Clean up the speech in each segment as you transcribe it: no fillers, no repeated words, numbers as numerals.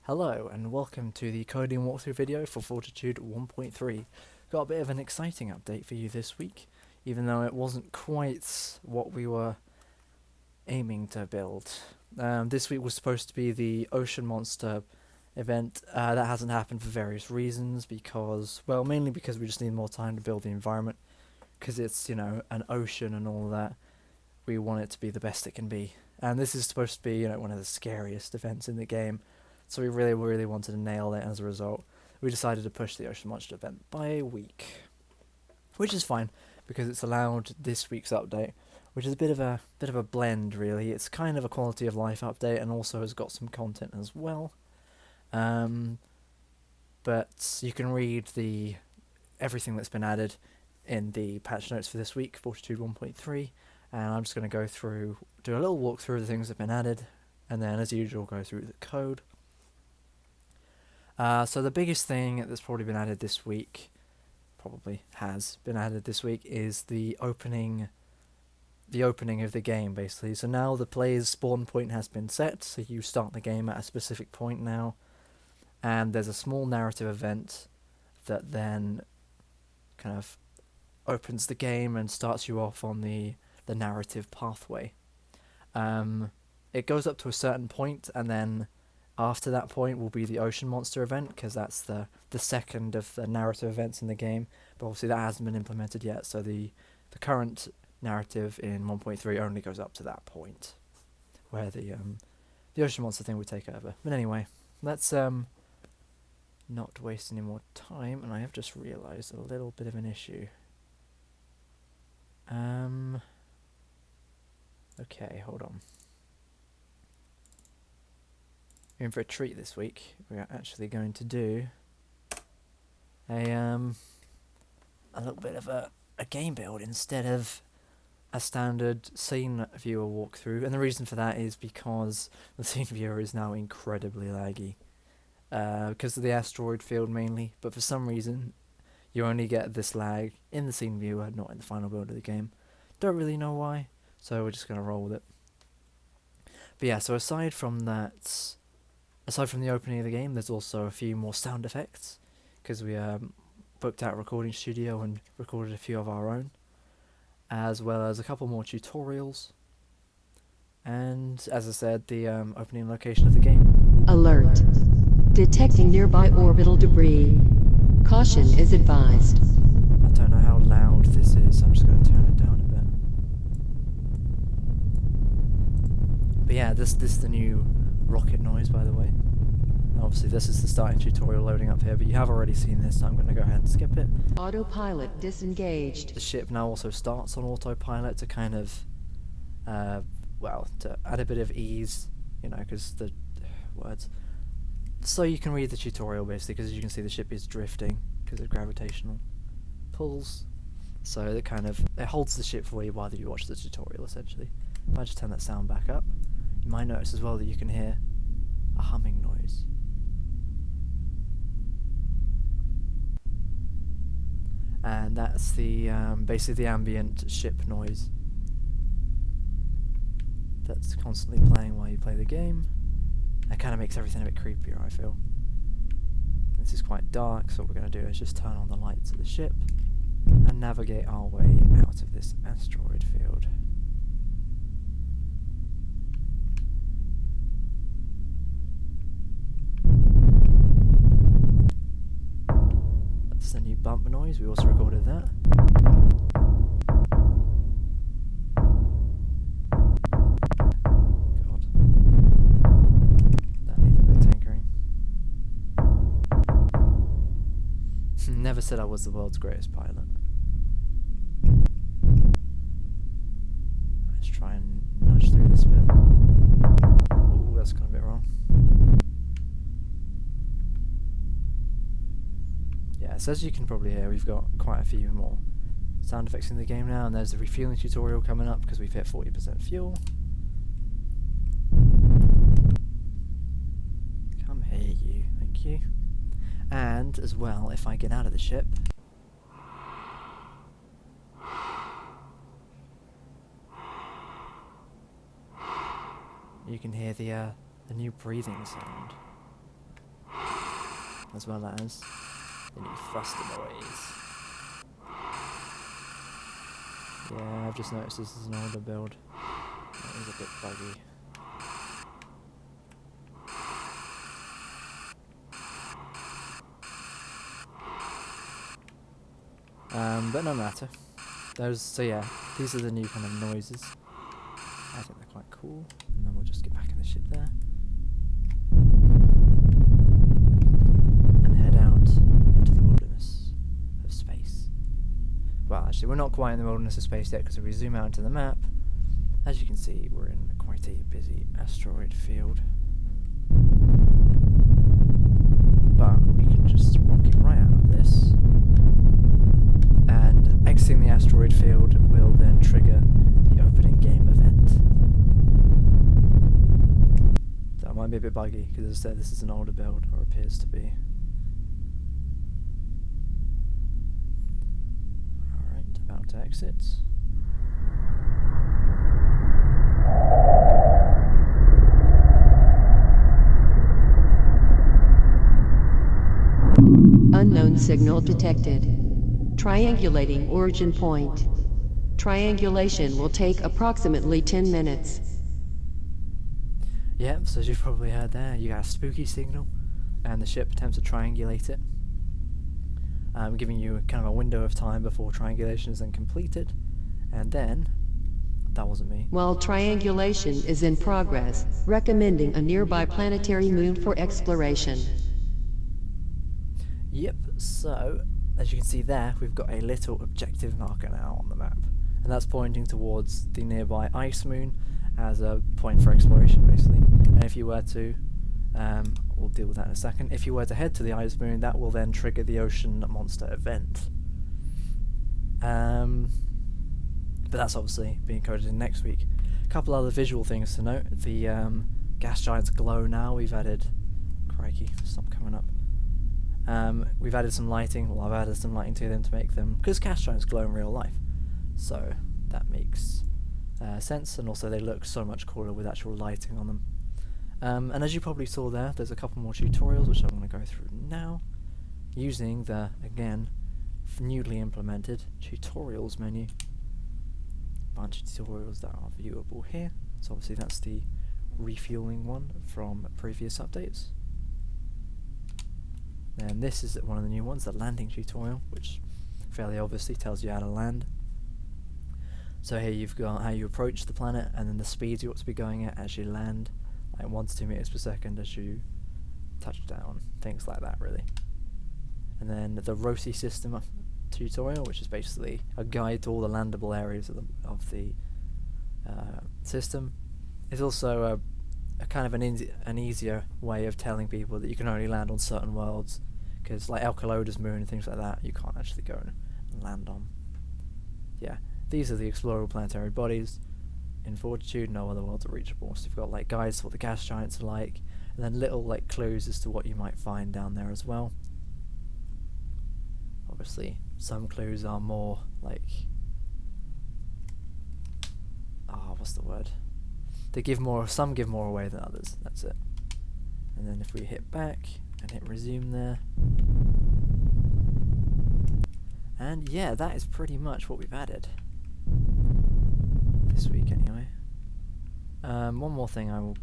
Hello and welcome to the coding walkthrough video for Fortitude 1.3. Got a bit of an exciting update for you this week, even though it wasn't quite what we were aiming to build. This week was supposed to be the Ocean Monster event. That hasn't happened for various reasons mainly because we just need more time to build the environment, because it's, an ocean and all that. We want it to be the best it can be. And this is supposed to be, one of the scariest events in the game. So we really wanted to nail it, and as a result, we decided to push the Ocean Monster event by a week. Which is fine, because it's allowed this week's update, which is a bit of a blend really. It's kind of a quality of life update and also has got some content as well. But you can read everything that's been added in the patch notes for this week, Fortitude 1.3, and I'm just going to go through, do a little walkthrough of the things that have been added, and then as usual go through the code. So the biggest thing that's probably been added this week, is the opening of the game, basically. So now the player's spawn point has been set, so you start the game at a specific point now, and there's a small narrative event that then kind of opens the game and starts you off on the narrative pathway. It goes up to a certain point, and then after that point will be the Ocean Monster event, because that's the second of the narrative events in the game, but obviously that hasn't been implemented yet, so the current narrative in 1.3 only goes up to that point, where the Ocean Monster thing would take over. But anyway, let's not waste any more time, and I have just realised a little bit of an issue. Okay, hold on. We're in for a treat this week. We're actually going to do a little bit of a game build instead of a standard scene viewer walkthrough, and the reason for that is because the scene viewer is now incredibly laggy, because of the asteroid field mainly, but for some reason you only get this lag in the scene viewer, not in the final build of the game. Don't really know why, so we're just going to roll with it. But yeah, so aside from the opening of the game, there's also a few more sound effects, because we booked out a recording studio and recorded a few of our own, as well as a couple more tutorials, and as I said, the opening location of the game. Alert. Detecting nearby orbital debris. Caution is advised. I don't know how loud this is, so I'm just going to turn it down a bit. But yeah, this is the new rocket noise, by the way. Obviously this is the starting tutorial loading up here, but you have already seen this, so I'm going to go ahead and skip it. Autopilot disengaged. The ship now also starts on autopilot to kind of, to add a bit of ease, because the words. So you can read the tutorial basically, because as you can see the ship is drifting because of gravitational pulls. So it holds the ship for you while you watch the tutorial essentially. If I just turn that sound back up, you might notice as well that you can hear a humming noise. And that's the basically the ambient ship noise that's constantly playing while you play the game. That kind of makes everything a bit creepier, I feel. This is quite dark, so what we're going to do is just turn on the lights of the ship and navigate our way out of this asteroid field. That's the new bump noise, we also recorded that. God. That needs a bit of tinkering. Never said I was the world's greatest pilot. Let's try and nudge through this bit. Oh, that's gone a bit wrong. Yeah, so as you can probably hear, we've got quite a few more sound effects in the game now, and there's the refueling tutorial coming up because we've hit 40% fuel. Come here, you. Thank you. And as well, if I get out of the ship, you can hear the new breathing sound. as well as the new thruster noise. Yeah, I've just noticed this is an older build. It is a bit buggy. But no matter. So yeah, these are the new kind of noises. I think they're quite cool. And then we'll just get back in the ship there. And head out into the wilderness of space. Well, actually, we're not quite in the wilderness of space yet, because if we zoom out into the map, as you can see, we're in quite a busy asteroid field. But we can just rocket right out of this. And exiting the asteroid field will then trigger the opening game event. That might be a bit buggy, because as I said, this is an older build, or appears to be. Alright, about to exit. Unknown signal detected. Triangulating origin point. Triangulation will take approximately 10 minutes. Yep, so as you've probably heard there, you got a spooky signal, and the ship attempts to triangulate it, giving you kind of a window of time before triangulation is then completed, and then, that wasn't me. While triangulation is in progress, recommending a nearby planetary moon for exploration. Yep, so, as you can see there, we've got a little objective marker now on the map, and that's pointing towards the nearby ice moon as a point for exploration, basically. And if you were to, we'll deal with that in a second, if you were to head to the ice moon, that will then trigger the ocean monster event. But that's obviously being coded in next week. A couple other visual things to note. The gas giants glow now. We've added... Crikey, stop coming up. We've added some lighting. Well, I've added some lighting to them to make them... Because gas giants glow in real life. So, that makes sense. And also they look so much cooler with actual lighting on them. And as you probably saw there, there's a couple more tutorials which I'm going to go through now. Using the, again, newly implemented tutorials menu. Bunch of tutorials that are viewable here. So obviously that's the refueling one from previous updates. Then this is one of the new ones, the landing tutorial, which fairly obviously tells you how to land. So here you've got how you approach the planet, and then the speed you ought to be going at as you land, like 1 to 2 meters per second as you touch down, things like that really. And then the ROSI system tutorial, which is basically a guide to all the landable areas of the system, is also a kind of an easier way of telling people that you can only land on certain worlds, because like Alcaloda's moon and things like that, you can't actually go and land on. Yeah, these are the explorable planetary bodies. In Fortitude, no other worlds are reachable. So you've got like guides to what the gas giants are like, and then little like clues as to what you might find down there as well. Obviously, some clues are more like... what's the word? They give more, some give more away than others, that's it. And then if we hit back and hit resume there. And yeah, that is pretty much what we've added. This week anyway. One more thing I will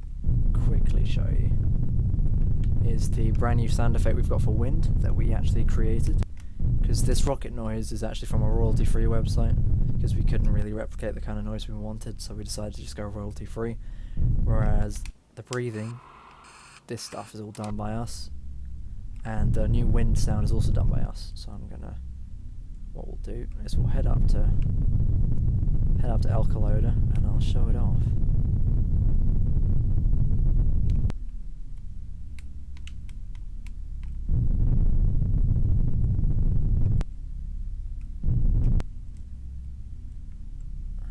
quickly show you is the brand new sound effect we've got for wind that we actually created. Because this rocket noise is actually from a royalty-free website, because we couldn't really replicate the kind of noise we wanted, so we decided to just go royalty-free. Whereas the breathing, this stuff is all done by us, and the new wind sound is also done by us. So what we'll do is we'll head up to Alcaloda, and I'll show it off.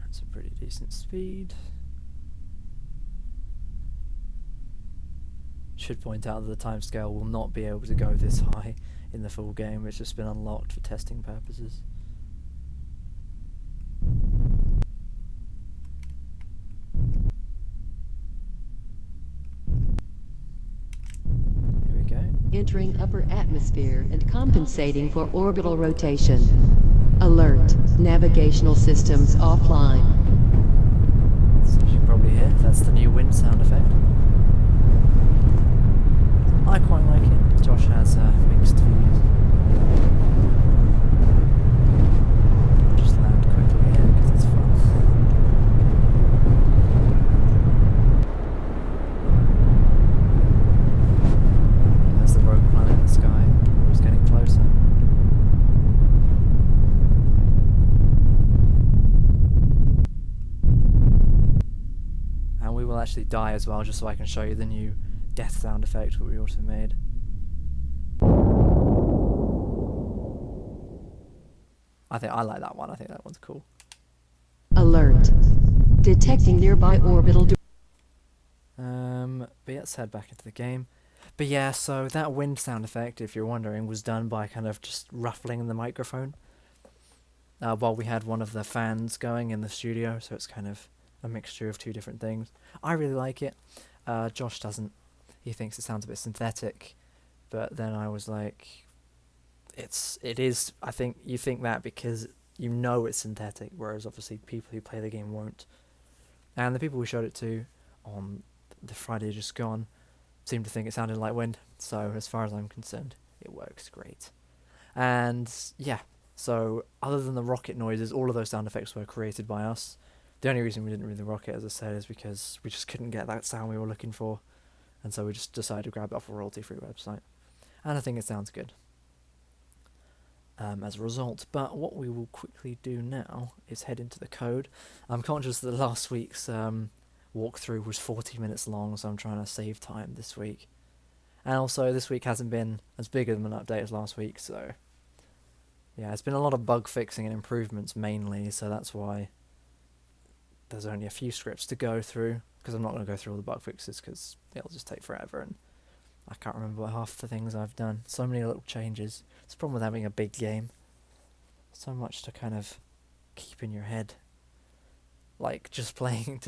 That's a pretty decent speed. Should point out that the timescale will not be able to go this high in the full game. It's just been unlocked for testing purposes. Here we go. entering upper atmosphere and compensating for orbital rotation. Alert, navigational systems offline. So as you can probably hear, that's the new wind sound effect. I quite like it. Josh has mixed views. I'll just land quickly here because it's fun. There's the rogue planet in the sky. It's getting closer. And we will actually die as well, just so I can show you the new death sound effect that we also made. I like that one. I think that one's cool. Alert. Detecting nearby orbital. But yeah, let's head back into the game. But yeah, so that wind sound effect, if you're wondering, was done by kind of just ruffling the microphone. While we had one of the fans going in the studio, so it's kind of a mixture of two different things. I really like it. Josh doesn't. He thinks it sounds a bit synthetic, but then I was like, it is. I think you think that because you know it's synthetic, whereas obviously people who play the game won't. And the people we showed it to on the Friday just gone seemed to think it sounded like wind. So as far as I'm concerned, it works great. And yeah, so other than the rocket noises, all of those sound effects were created by us. The only reason we didn't read the rocket, as I said, is because we just couldn't get that sound we were looking for. And so we just decided to grab it off a royalty-free website. And I think it sounds good as a result. But what we will quickly do now is head into the code. I'm conscious that last week's walkthrough was 40 minutes long, so I'm trying to save time this week. And also, this week hasn't been as big of an update as last week, so yeah, it's been a lot of bug fixing and improvements mainly, so that's why there's only a few scripts to go through, because I'm not going to go through all the bug fixes, because it'll just take forever, and I can't remember half the things I've done. So many little changes. It's the problem with having a big game. So much to kind of keep in your head. Like just playing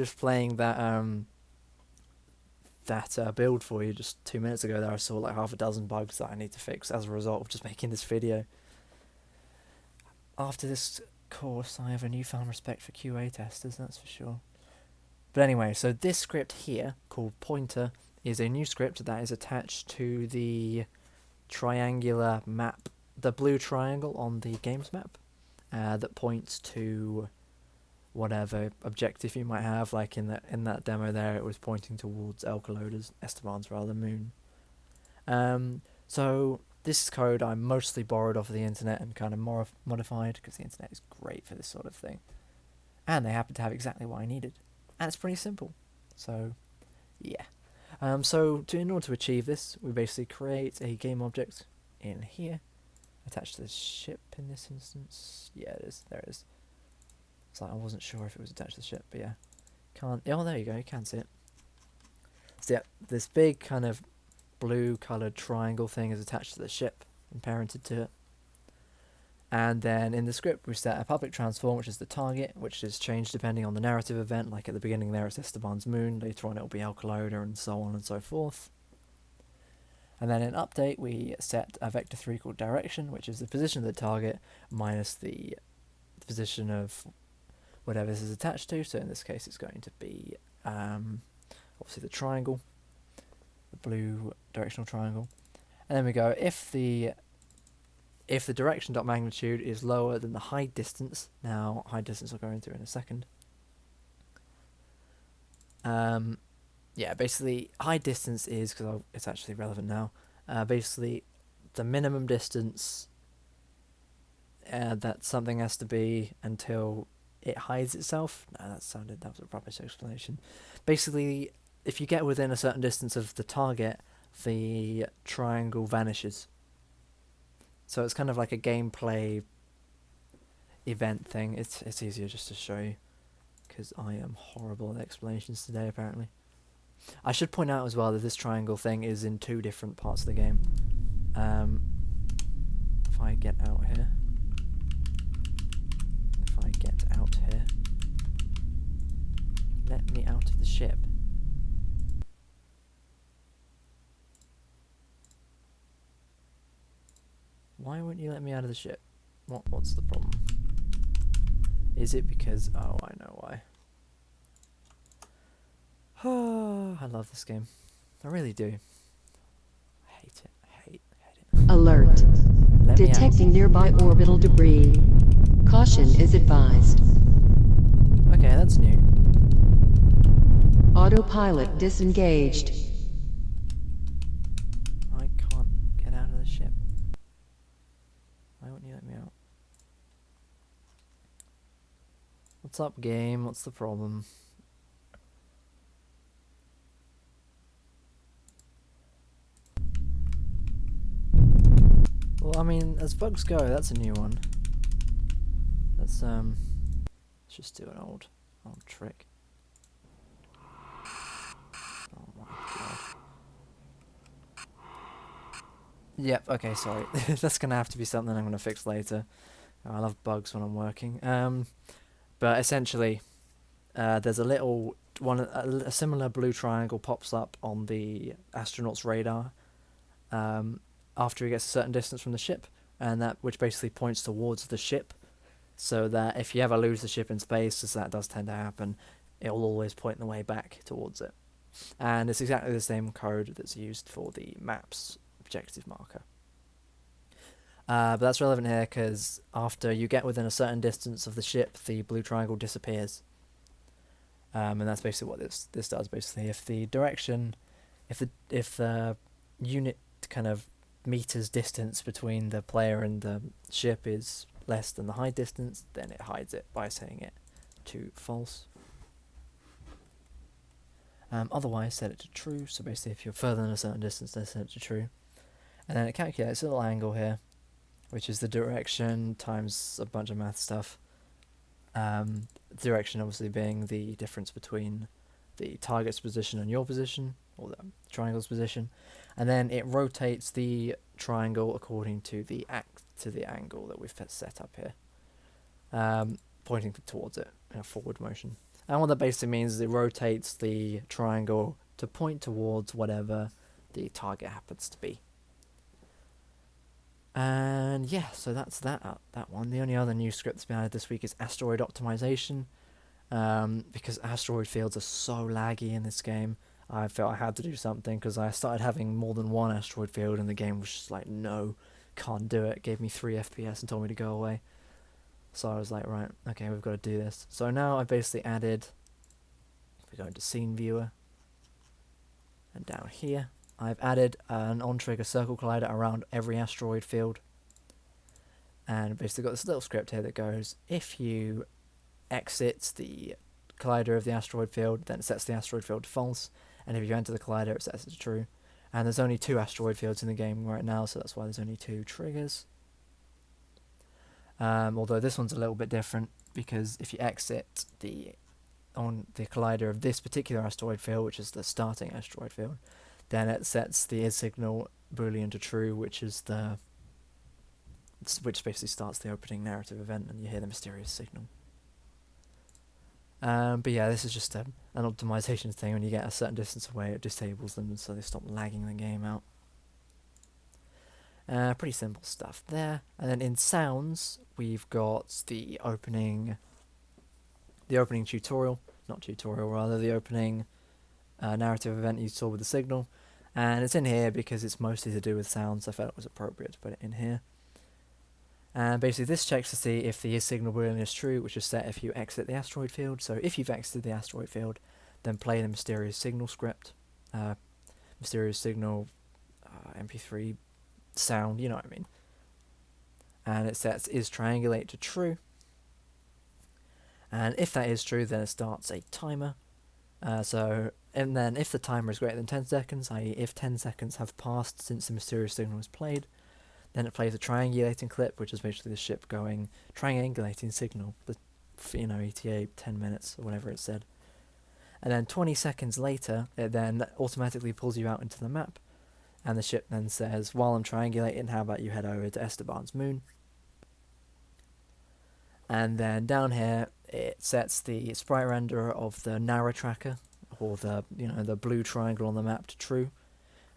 that build for you just 2 minutes ago there, I saw like half a dozen bugs that I need to fix as a result of just making this video. After this course, I have a newfound respect for QA testers, that's for sure. But anyway, so this script here, called pointer, is a new script that is attached to the triangular map, the blue triangle on the games map, that points to whatever objective you might have. Like in that demo there, it was pointing towards Esteban's moon. So this code I mostly borrowed off of the internet and kind of modified, because the internet is great for this sort of thing. And they happen to have exactly what I needed. And it's pretty simple. So, yeah. So in order to achieve this, we basically create a game object in here, attached to the ship in this instance. Yeah, it is. There it is. It's like I wasn't sure if it was attached to the ship, but yeah. Can't. Oh, there you go. You can see it. So yeah, this big kind of blue-coloured triangle thing is attached to the ship and parented to it. And then in the script, we set a public transform, which is the target, which is changed depending on the narrative event. Like at the beginning there, it's Esteban's moon. Later on, it'll be El Caloda, and so on and so forth. And then in update, we set a vector 3 called direction, which is the position of the target minus the position of whatever this is attached to. So in this case, it's going to be obviously the triangle, the blue directional triangle. And then we go, if the direction dot magnitude is lower than the height distance, now height distance I'll go into in a second. Yeah, basically height distance is, because it's actually relevant now, basically the minimum distance that something has to be until it hides itself. No, that was a proper explanation. Basically, if you get within a certain distance of the target, the triangle vanishes. So it's kind of like a gameplay event thing. It's easier just to show you, because I am horrible at explanations today, apparently. I should point out as well that this triangle thing is in 2 different parts of the game. If I get out here, let me out of the ship. Why won't you let me out of the ship? What's the problem? Is it because... Oh, I know why. I love this game. I really do. I hate it. Hate it. Alert. Let me out. Detecting nearby orbital debris. Caution is advised. Okay, that's new. Autopilot disengaged. I can't get out of the ship. Why won't you let me out? What's up, game? What's the problem? Well, I mean, as bugs go, that's a new one. Let's just do an old trick. Oh my god. Yep, okay, sorry. That's gonna have to be something I'm gonna fix later. I love bugs when I'm working. But essentially, there's a little one, a similar blue triangle pops up on the astronaut's radar after he gets a certain distance from the ship, and that which basically points towards the ship, so that if you ever lose the ship in space, as that does tend to happen, it'll always point the way back towards it. And it's exactly the same code that's used for the map's objective marker. But that's relevant here because after you get within a certain distance of the ship, the blue triangle disappears. And that's basically what this does. Basically, if the direction, if the unit kind of meters distance between the player and the ship is less than the hide distance, then it hides it by setting it to false. Otherwise, set it to true. So basically, if you're further than a certain distance, then set it to true. And then it calculates a little angle here, which is the direction times a bunch of math stuff. Direction obviously being the difference between the target's position and your position, or the triangle's position, and then it rotates the triangle according to the angle that we've set up here, pointing towards it in a forward motion. And what that basically means is it rotates the triangle to point towards whatever the target happens to be. And yeah, so that's that one. The only other new script that's been added this week is asteroid optimization, because asteroid fields are so laggy in this game. I felt I had to do something because I started having more than one asteroid field and the game was just like, no, can't do it. It gave me 3 FPS and told me to go away. So I was like, right, okay, we've got to do this. So now I basically added, if we go into scene viewer, and down here, I've added an on-trigger circle collider around every asteroid field. And basically got this little script here that goes, if you exit the collider of the asteroid field, then it sets the asteroid field to false. And if you enter the collider, it sets it to true. And there's only 2 asteroid fields in the game right now, so that's why there's only 2 triggers. Although this one's a little bit different, because if you exit on the collider of this particular asteroid field, which is the starting asteroid field, then it sets the is signal boolean to true, which basically starts the opening narrative event, and you hear the mysterious signal. But yeah, this is just an optimization thing. When you get a certain distance away, it disables them, so they stop lagging the game out. Pretty simple stuff there. And then in sounds, we've got the opening tutorial, not tutorial, rather, the opening narrative event you saw with the signal. And it's in here because it's mostly to do with sounds. I felt it was appropriate to put it in here. And basically this checks to see if the is signal boolean is true, which is set if you exit the asteroid field. So if you've exited the asteroid field, then play the mysterious signal script. Mysterious signal MP3 sound, you know what I mean. And it sets is triangulate to true. And if that is true, then it starts a timer. And then if the timer is greater than 10 seconds, i.e. if 10 seconds have passed since the mysterious signal was played, then it plays a triangulating clip, which is basically the ship going, triangulating signal, ETA 10 minutes, or whatever it said. And then 20 seconds later, it then automatically pulls you out into the map, and the ship then says, while I'm triangulating, how about you head over to Esteban's moon? And then down here, it sets the sprite renderer of the narrow tracker, or the blue triangle on the map, to true.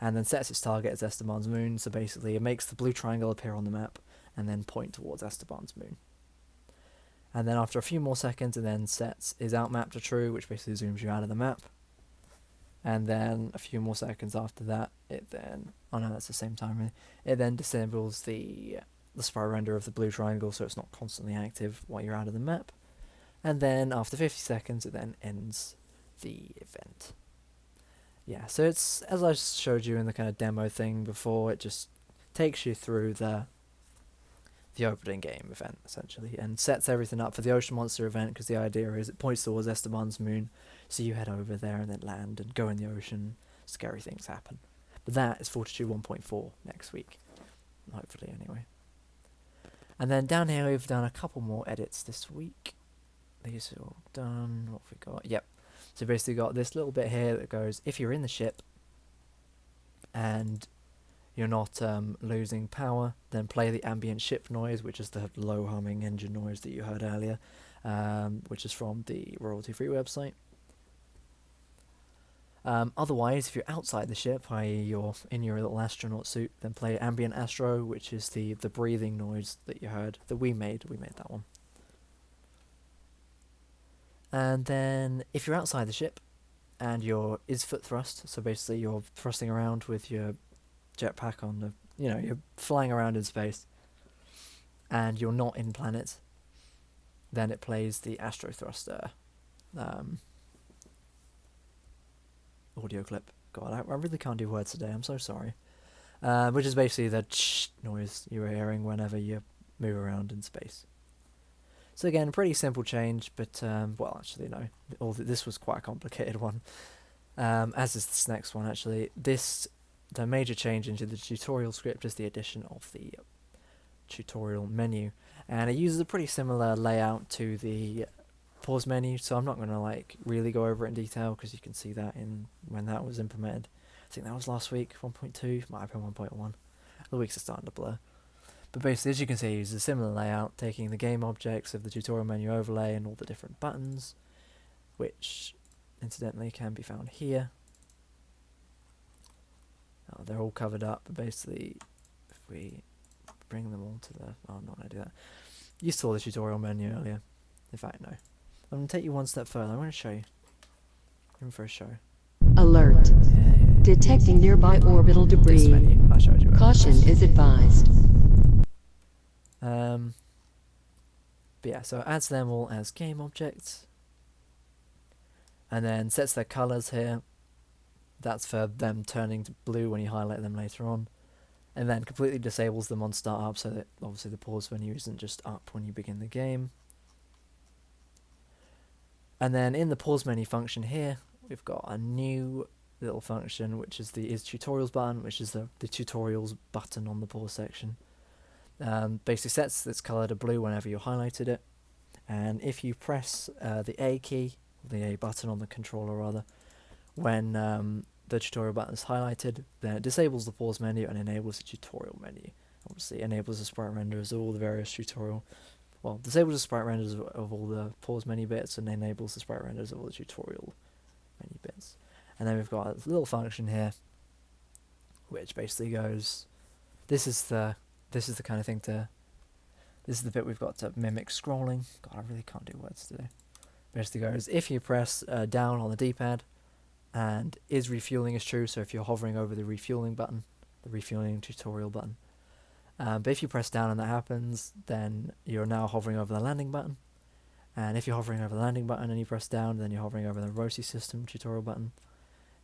and then sets its target as Esteban's moon. So basically, it makes the blue triangle appear on the map and then point towards Esteban's moon. And then after a few more seconds, it then sets is outmap to true, which basically zooms you out of the map. And then a few more seconds after that, it then that's the same time really. It then disables the sprite render of the blue triangle, so it's not constantly active while you're out of the map. And then after 50 seconds, it then ends the event. Yeah, so it's, as I showed you in the kind of demo thing before, it just takes you through the opening game event, essentially, and sets everything up for the Ocean Monster event, because the idea is it points towards Esteban's moon, so you head over there and then land and go in the ocean, scary things happen. But that is Fortitude 1.4 next week, hopefully, anyway. And then down here we've done a couple more edits this week. These are all done. What have we got? Yep. So basically got this little bit here that goes, if you're in the ship and you're not losing power, then play the ambient ship noise, which is the low humming engine noise that you heard earlier, which is from the royalty-free website. Otherwise, if you're outside the ship, i.e. you're in your little astronaut suit, then play ambient astro, which is the breathing noise that you heard, that we made that one. And then if you're outside the ship and you're is-foot thrust, so basically you're thrusting around with your jetpack on the, you're flying around in space, and you're not in planet, then it plays the astro thruster audio clip. God, I really can't do words today, I'm so sorry. Which is basically the noise you were hearing whenever you move around in space. So again, pretty simple change, but, well, actually, no. This was quite a complicated one. As is this next one, actually. The major change into the tutorial script is the addition of the tutorial menu. And it uses a pretty similar layout to the pause menu, so I'm not going to, really go over it in detail, because you can see that in when that was implemented. I think that was last week, 1.2, might have been 1.1. The weeks are starting to blur. But basically, as you can see, it uses a similar layout, taking the game objects of the tutorial menu overlay and all the different buttons, which, incidentally, can be found here. Oh, they're all covered up, but basically, if we bring them all to the... Oh, I'm not going to do that. You saw the tutorial menu earlier. In fact, no. I'm going to take you one step further. I want to show you. In for a show. Alert. Yeah. Detecting nearby orbital This debris. menu I showed you earlier. Caution is advised. But yeah, so it adds them all as game objects, and then sets their colours here. That's for them turning to blue when you highlight them later on, and then completely disables them on startup, so that obviously the pause menu isn't just up when you begin the game. And then in the pause menu function here, we've got a new little function, which is the tutorials button, which is the tutorials button on the pause section. Basically sets its colour to blue whenever you highlighted it, and if you press the A key, the A button on the controller rather, when the tutorial button is highlighted, then it disables the pause menu and enables the tutorial menu. Obviously enables the sprite renders of all the various disables the sprite renders of all the pause menu bits, and enables the sprite renders of all the tutorial menu bits. And then we've got a little function here, which basically goes, this is the kind of thing this is the bit we've got to mimic scrolling. God, I really can't do words today. Basically goes, if you press down on the D-pad, and is refueling is true, so if you're hovering over the refueling button, the refueling tutorial button, but if you press down and that happens, then you're now hovering over the landing button. And if you're hovering over the landing button and you press down, then you're hovering over the ROSI system tutorial button.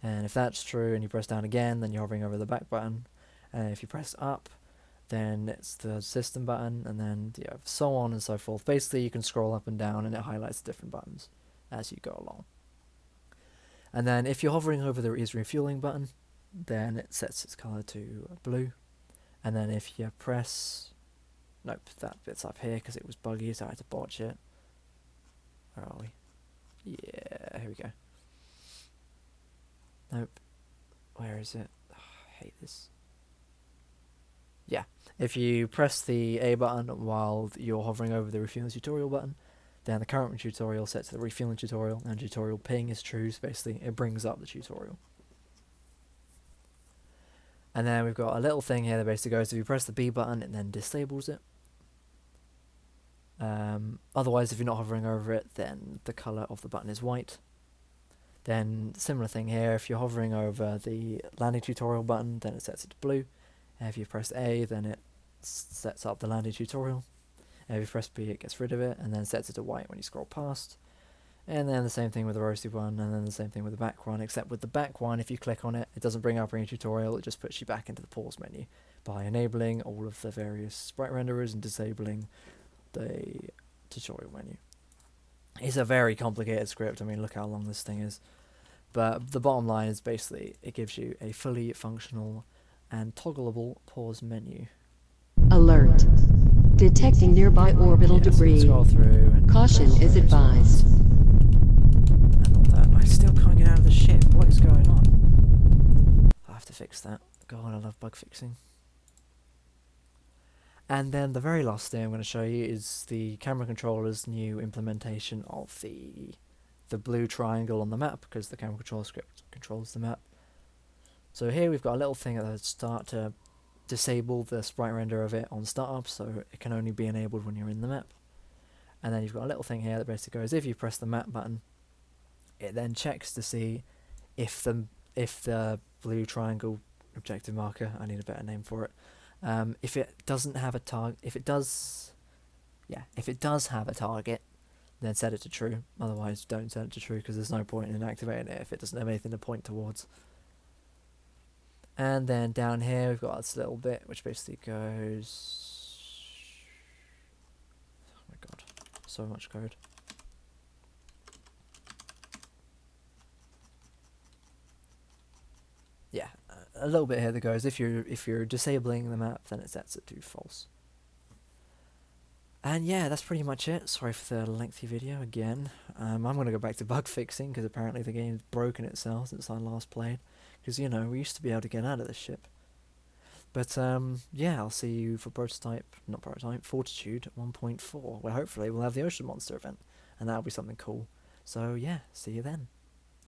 And if that's true and you press down again, then you're hovering over the back button. And if you press up, then it's the system button, and then so on and so forth. Basically, you can scroll up and down, and it highlights different buttons as you go along. And then if you're hovering over the is refueling button, then it sets its color to blue. And then if you press... Nope, that bit's up here because it was buggy, so I had to botch it. Where are we? Yeah, here we go. Nope. Where is it? Oh, I hate this. Yeah, if you press the A button while you're hovering over the refueling tutorial button, then the current tutorial sets to the refueling tutorial, and tutorial ping is true, so basically it brings up the tutorial. And then we've got a little thing here that basically goes, if you press the B button, it then disables it. Otherwise, if you're not hovering over it, then the colour of the button is white. Then, similar thing here, if you're hovering over the landing tutorial button, then it sets it to blue. And if you press A, then it sets up the landing tutorial. And if you press B, it gets rid of it, and then sets it to white when you scroll past. And then the same thing with the roasty one, and then the same thing with the back one, except with the back one, if you click on it, it doesn't bring up any tutorial, it just puts you back into the pause menu by enabling all of the various sprite renderers and disabling the tutorial menu. It's a very complicated script, I mean, look how long this thing is. But the bottom line is basically, it gives you a fully functional and toggleable pause menu. Alert. Detecting nearby orbital Yeah, so debris. scroll through and Caution is advised. and all that. I still can't get out of the ship. What is going on? I have to fix that. God, I love bug fixing. And then the very last thing I'm going to show you is the camera controller's new implementation of the blue triangle on the map, because the camera controller script controls the map. So here we've got a little thing at the start to disable the sprite render of it on startup, so it can only be enabled when you're in the map. And then you've got a little thing here that basically goes, if you press the map button, it then checks to see if the blue triangle objective marker, I need a better name for it, if it doesn't have a target, if it does have a target, then set it to true. Otherwise, don't set it to true, because there's no point in activating it if it doesn't have anything to point towards. And then down here we've got this little bit which basically goes, oh my god, so much code. Yeah, a little bit here that goes, if you're disabling the map, then it sets it to false. And yeah, that's pretty much it. Sorry for the lengthy video again. I'm going to go back to bug fixing, because apparently the game's broken itself since I last played. Because, you know, we used to be able to get out of this ship. But yeah, I'll see you for Fortitude 1.4, where hopefully we'll have the Ocean Monster event, and that'll be something cool. So yeah, see you then.